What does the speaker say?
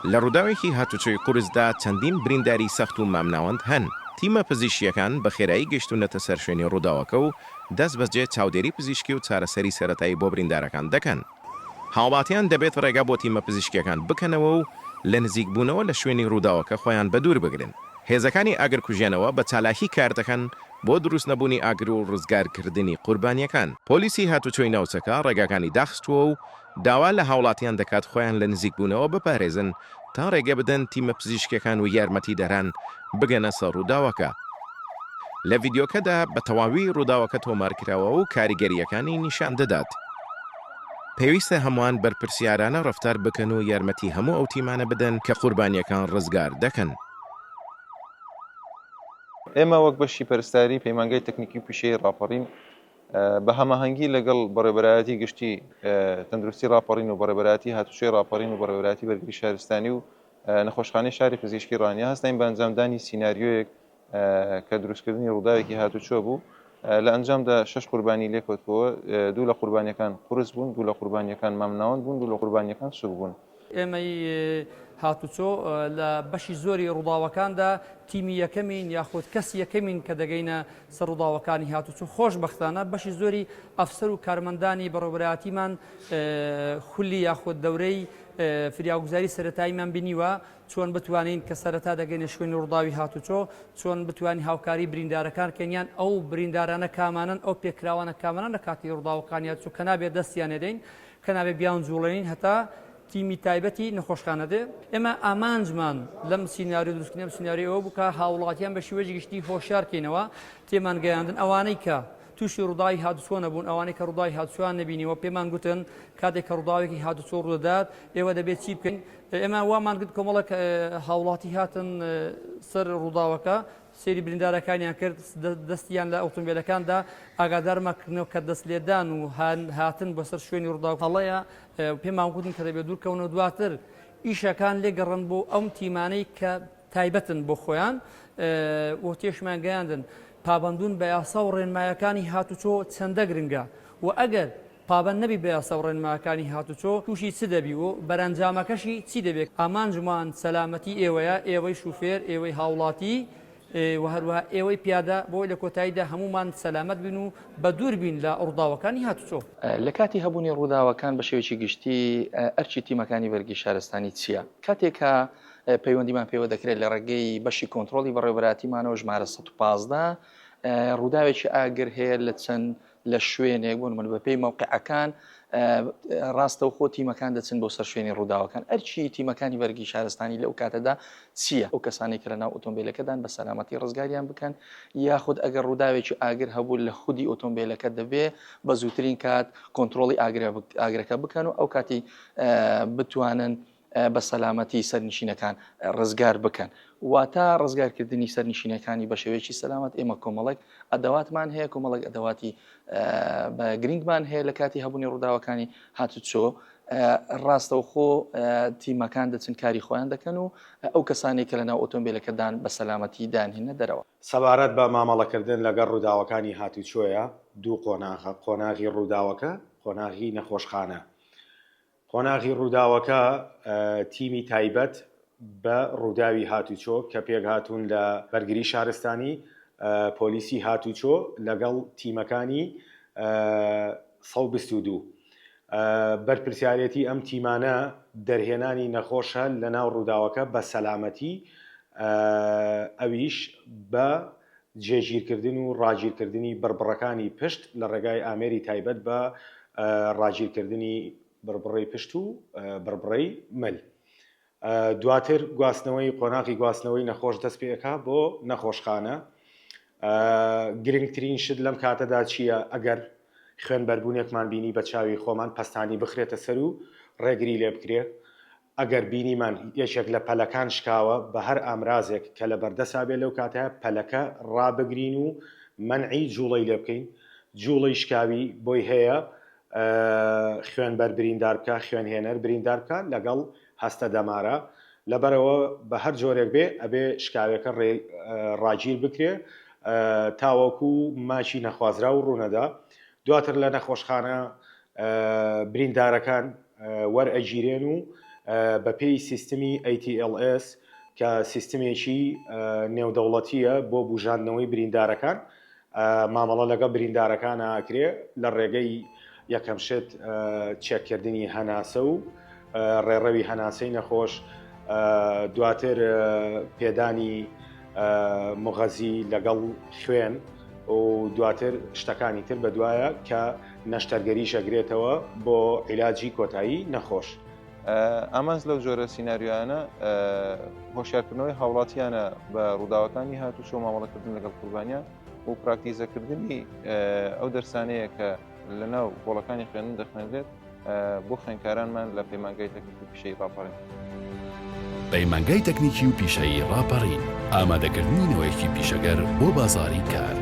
لە ڕووداوێکی هاتوچۆی قورسدا چەندین برینداری سەخت و مامناوەند هەن. تیمە پزیشکیەکان بە خێرایی گەشتونەتە سەر شوێنی ڕووداوەکە و دەست بەجێ چاودێری پزیشکی و چارەسەری سەرەتایی بۆ بریندارەکان دەکەن. هاوڵاتیان دەبێت ڕێگا بۆ تیمە پزیشکیەکان بکەنەوە و لە نزیکبوونەوە لە شوێنی ڕووداوەکە خۆیان بەدوور بگرن. هێزەکانی ئاگرکوژێنەوە بە چالاکی کار دەکەن بۆ دروست نەبوونی ئاگر و ڕزگارکردنی قوربانیەکان. پۆلیسی هاتوچۆی ناوچەکە ڕێگاکانی داخستووە و داوا لە هاوڵاتیان دەکات خۆیان لە نزیکبوونەوە بپارێزن تا ڕێگە بدەن تیمە پزیشکەکان و یارمەتی دەران بگەنە سەر ڕووداوەکە. لە ڤیدیۆکەدا بە تەواوی ڕووداوەکە تۆمارکراوە و کاریگەریەکانی نیشان دەدات. پێویستە هەمووان بەرپرسیارانە ڕەفتار بکەن و یارمەتی هەموو ئەو تیمانە بدەن کە قوربانیەکان ڕزگار دەکەن. ئێمە وەک بەشی پەرستاری پەیمانگای تەکنیکی و پیشەی ڕاپەڕین بە هەماهەنگی لەگەڵ بەڕێبەرایەتی گشتی تەندروستی ڕاپەڕین و بەڕێبەرایەتی هاتوچۆی ڕاپەڕین و بەڕێبەرایەتی بەرگری شارستانی و نەخۆشخانەی شاری پزیشکی ڕانیا هەستین بە ئەنجامدانی سیناریۆیەک کە دروستکردنی ڕووداوێکی هاتوچۆ بوو. لە ئەنجامدا 6 قوربانی لێکۆتەوە، 2 لە قوربانیەکان قورس بوون، 2 لە قوربانیەکان مامناوەند بوون، 2 لە قوربانیەکان سوک بوون. ئێمەی هاتوچۆ لە بەشی زۆری ڕووداوەکاندا تیمی یەکەمین یاخود کەسی یەکەمین کە دەگەینە سەر ڕووداوەکانی هاتوچۆ. خۆشبەختانە بەشی زۆری ئەفسەر و کارمەندانی بەڕێوەبەرایەتیمان خولی یاخود دەورەی فریاگوزاری سەرەتاییمان بینیوە چۆن بتوانین کە سەرەتا دەگەینە شوێنی ڕووداوی هاتوچۆ، چۆن بتوانین هاوکاری بریندارەکان کەنیان ئەو بریندارانە کامانن، ئەو پێکراوانە کامانن لە کاتی ڕووداوەکانی هاتوچۆ کە نابێت دەستیان نەدەین، کە نابێت بیان جوڵێنین هەتا تیمی تایبەتی نەخۆشخانە دێ. ئێمە ئامانجمان لەم سیناریۆ دروستکردنی سیناریۆ ئەوە بووکە هاوڵاتیان بە شێوەیەکی گشتی هۆشیارکەینەوە تێمان گەیاندن ئەوانەی کە تووشی ڕووداوی هاتوچۆ نەبوون، ئەوانەی کە ڕووداوی هاتوچۆیان نەبینیوە پێمان گوتن کاتێک کە ڕووداوێکی هاتوچۆ ڕوودەدات ئێوە دەبێت چی بکەین. ئێمە وامان گرت کۆمەڵک هاوڵاتی هاتن سەر ڕووداوەکە سێری بریندارەکانیان کرد، دەستیان لە ئۆتۆمبیلەکاندا ئاگادارمەکردنەوە کە دەست لێدان و هاتن بەسەر شوێنی ڕووداو هەڵەیە پێمان گوتن کە دەبێت دوورکەونەوە دواتر ئیشەکان لێگەڕن بۆ ئەم تیمانەی کە تایبەتن بۆ خۆیان و تێشمان گەیاندن پابندون بە یاسا و ڕێنمایەکانی هاتوچۆ چەندە گرنگە و ئەگەر پابند نەبی بە یاسا و ڕێنمایەکانی هاتوچۆ تووشی چ دەبی و بەرەنجامەکەشی چی دەبێت. ئامانجمان سەلامەتی ئێوەیە، ئێوەی شوفێر، ئێوەی هاوڵاتی و هەروەها ئێوەی پیادە بۆی لە کۆتاییدا هەمومان سەلامەت بین و بە دوور بین لە ڕووداوەکانی هاتوچۆ. لە کاتی هەبوونی ڕووداوەکان بە شێوەیەکی گشتی ئەرچی تیمەکانی بەرگری شارستانی چییە؟ کاتێکە پەیوەندیمان پێوە دەکرێت لە ڕێگەی بەشی کۆنتترۆلی بەڕێوەبەراتیمانەوە ژمارە 115 ڕووداوێکی ئاگر هەیە لە چەند لە شوێنێک بوون من بەپێی موقعەکان ڕاستەوخۆ تیمەکان دەچن بۆ سەر شوێنی ڕووداوەکان. ئەرچی تیمەکانی بەرگی شارستانی لەو کاتەدا چییە؟ ئەو کەسانی کە لە ناو ئۆتۆمبیلەکەدان بە سەلامەتی ڕزگاریان بکەن یاخود ئەگەر ڕووداوێکی ئاگر هەبوو لە خودی ئۆتۆمبیلەکە دەبێ بە زووترین کات کۆنتترۆلی ئاگرەکە بکەن و ئەو کاتی بتوانن بە سەلامەتی سەرنشینەکان ڕزگار بکەن. واتە ڕزگارکردنی سەرنشینەکانی بە شێوەیەکی سەلامەت ئێمە کۆمەڵک ئەدەواتمان هەیە، کۆمەڵک ئەدەواتی بە گرنگمان هەیە لە کاتی هەبوونی ڕووداوەکانی هاتوچۆ. ڕاستەوخۆ تیمەکان دەچن کاری خۆیان دەکەن و ئەو کەسانی کە لە ناو ئۆتۆمبیلەکەدان بە سەلامەتی دانهێنە دەرەوە. سەبارەت بە مامەڵەکردن لەگەڵ ڕووداوەکانی هاتوچۆیە دوو قۆناغە، قۆناغی ڕووداوەکە، قۆناغی نەخۆشخانە. قۆناغی ڕووداوەکە تیمی تایبەت بە ڕووداوی هاتوچۆ کە پێک هاتوون لە بەرگری شارستانی پۆلیسی هاتوچۆ لەگەڵ تیمەکانی 122 بەرپرسیارەتی ئەم تیمانە دەرهێنانی نەخۆشە لە ناو ڕووداوەکە بە سەلامەتی، ئەویش بە جێگیرکردن و ڕاگیرکردنی بربڕەکانی پشت لە ڕێگای ئامێری تایبەت بە ڕاگیرکردنی بربڕی پشت و بربڕی مل. دواتر گواستنەوەی قۆناغی گواستنەوەی نەخۆش دەست پێەکە بۆ نەخۆشخانە. گرنگترین شت لەم کاتەدا چییە؟ ئەگەر خوێن بەربوونێکمان بینی بە چاوی خۆمان پەستانی بخرێتە سەر و ڕێگری لێ بکرێت. ئەگەر بینیمان یەکێک لە پەلەکان شکاوە بە هەر ئامرازێک کە لە بەردەسا بێ لەو کاتە پەلەکە ڕابگرین و مەنعی جوڵەی لێ بکەین. جوڵەی شکاوی بۆی هەیە خوێنبەر بریندار بکە، خوێنهێنەر بریندار بکە لەگەڵ هەستە دەمارە. لەبەرەوە بە هەر جۆرێک بێ ئەبێ شکاوەکە ڕاگیر بکرێ تاوەکو ماچی نەخوازرا و ڕوونەدا. دواتر لە نەخۆشخانە بریندارەکان وەرئەگیرێن و بەپێی سیستمی ATLS کە سیستمێکی نێودەوڵەتیە بۆ بژاندنەوەی بریندارەکان مامەڵە لەگە بریندارەکان ئاکرێ لە ڕێگەی یەکەم شت چێککردنی هەناسە و ڕێڕەوی هەناسەی نەخۆش دواتر پێدانی مغەزی لەگەڵ خوێن و دواتر شتەکانی تر بەدوایە کە نەشتەرگەریش ئەگرێتەوە بۆ عیلاجی کۆتایی نەخۆش. ئامانز لەو جۆرە سینناریوانە هۆشیارکردنەوەی هاوڵاتیانە بە ڕووداوەکانی هاتوچۆ مامەڵەکردن لەگەڵ قوربانیان و پراکتیزەکردنی ئەو دەرسانەیە کە لەناو بۆڵەکانی خوێندن دەخوێنرێت بۆ خوێندکارانمان لە پەیمانگای تەکنیکی پیشەی ڕاپەڕین. پەیمانگای تەکنیکی و پیشەیی ڕاپەڕین ئامادەکردنینەوەیەکی پیشەگەر بۆ بازاری کار.